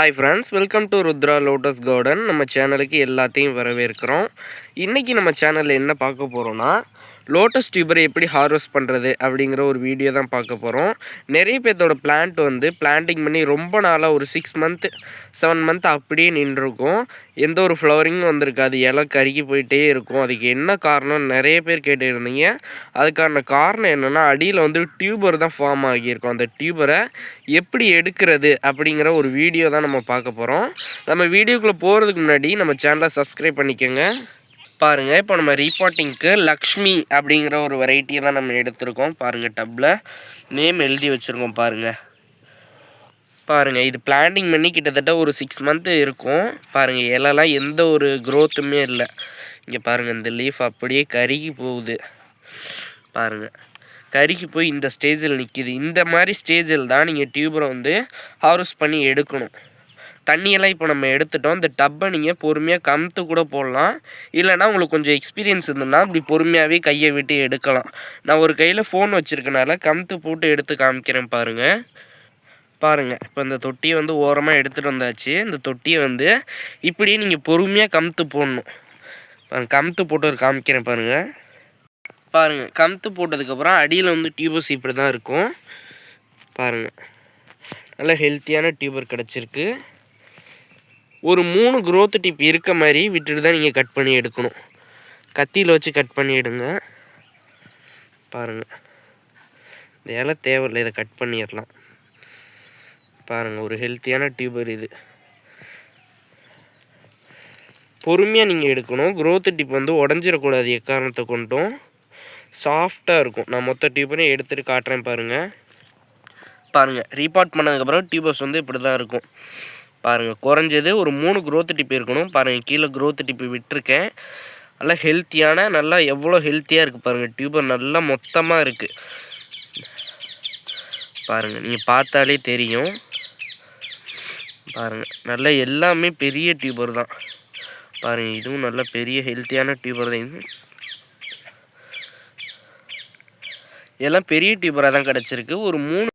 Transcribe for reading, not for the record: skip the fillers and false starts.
Hi friends, welcome to Rudra lotus garden. நம்ம சேனலுக்கு எல்லாத்தையும் வரவேற்கிறோம். இன்றைக்கி நம்ம சேனலில் என்ன பார்க்க போகிறோன்னா, லோட்டஸ் டியூபரை எப்படி ஹார்வெஸ்ட் பண்ணுறது அப்படிங்கிற ஒரு வீடியோ தான் பார்க்க போகிறோம். நிறைய பேர்த்தோட பிளான்ட் வந்து பிளான்டிங் பண்ணி ரொம்ப நாளாக ஒரு 6 மந்த் 7 மந்த் அப்படியே நின்றுருக்கும். எந்த ஒரு ஃப்ளவரிங்கும் வந்திருக்காது, இலை கருகி போயிட்டே இருக்கும். அதுக்கு என்ன காரணம் நிறைய பேர் கேட்டு இருந்தீங்க. அதுக்கான காரணம் என்னென்னா, அடியில் வந்து டியூபர் தான் ஃபார்ம் ஆகியிருக்கும். அந்த டியூபரை எப்படி எடுக்கிறது அப்படிங்கிற ஒரு வீடியோ தான் நம்ம பார்க்க போகிறோம். நம்ம வீடியோக்குள்ளே போகிறதுக்கு முன்னாடி நம்ம சேனலை சப்ஸ்கிரைப் பண்ணிக்கோங்க. பாருங்கள், இப்போ நம்ம ரீபாட்டிங்க்கு லக்ஷ்மி அப்படிங்கிற ஒரு வெரைட்டியை தான் நம்ம எடுத்திருக்கோம். பாருங்கள், டப்பில் நேம் எழுதி வச்சுருக்கோம். பாருங்கள் இது பிளான்டிங் பண்ணி கிட்டத்தட்ட ஒரு 6 மந்த்து இருக்கும். பாருங்கள், இலைலாம் எந்த ஒரு க்ரோத்துமே இல்லை. இங்கே பாருங்கள், இந்த லீஃப் அப்படியே கருகி போகுது. பாருங்கள், கருகி போய் இந்த ஸ்டேஜில் நிற்கிது. இந்த மாதிரி ஸ்டேஜில் தான் நீங்கள் டியூபரை வந்து ஹார்வெஸ்ட் பண்ணி எடுக்கணும். தண்ணியெல்லாம் இப்போ நம்ம எடுத்துட்டோம். இந்த டப்பை நீங்கள் பொறுமையாக கமுத்து கூட போடலாம். இல்லைனா உங்களுக்கு கொஞ்சம் எக்ஸ்பீரியன்ஸ் இருந்ததுன்னா இப்படி பொறுமையாகவே கையை விட்டு எடுக்கலாம். நான் ஒரு கையில் ஃபோன் வச்சுருக்கனால கமுத்து போட்டு எடுத்து காமிக்கிறேன். பாருங்கள், இப்போ இந்த தொட்டியை வந்து ஓரமாக எடுத்துகிட்டு வந்தாச்சு. இந்த தொட்டியை வந்து இப்படியே நீங்கள் பொறுமையாக கமுத்து போடணும். கமுத்து போட்டு ஒரு காமிக்கிறேன். பாருங்கள், கமுத்து போட்டதுக்கப்புறம் அடியில் வந்து டியூபர்ஸ் இப்படி தான் இருக்கும். பாருங்கள், நல்ல ஹெல்த்தியான டியூபர் கிடச்சிருக்கு. ஒரு 3 க்ரோத் டிப் இருக்க மாதிரி விட்டுட்டு தான் நீங்கள் கட் பண்ணி எடுக்கணும். கத்தியில் வச்சு கட் பண்ணி எடுங்க. பாருங்கள், இந்த இலை தேவையில்லை, இதை கட் பண்ணிடலாம். பாருங்கள், ஒரு ஹெல்த்தியான டியூபர் இது. பொறுமையாக நீங்கள் எடுக்கணும். க்ரோத் டிப் வந்து உடஞ்சிடக்கூடாது எக்காரணத்தை கொண்டும். சாஃப்டாக இருக்கும். நான் மொத்த டியூபரையும் எடுத்துகிட்டு காட்டுறேன். பாருங்கள், ரீபாட் பண்ணதுக்கப்புறம் டியூபர்ஸ் வந்து இப்படி தான் இருக்கும். பாருங்கள், குறைஞ்சது ஒரு 3 க்ரோத் டிப் இருக்கணும். பாருங்கள், கீழே க்ரோத் டிப்பு விட்டுருக்கேன். நல்லா ஹெல்த்தியான, நல்லா எவ்வளோ ஹெல்த்தியாக இருக்குது பாருங்கள். டியூபர் நல்லா மொத்தமாக இருக்குது. பாருங்கள், நீங்கள் பார்த்தாலே தெரியும். பாருங்கள், நல்லா எல்லாமே பெரிய டியூபர் தான். பாருங்கள், இதுவும் நல்ல பெரிய ஹெல்த்தியான டியூபர் தான். எல்லாம் பெரிய டியூபராக தான் கிடச்சிருக்கு. ஒரு 3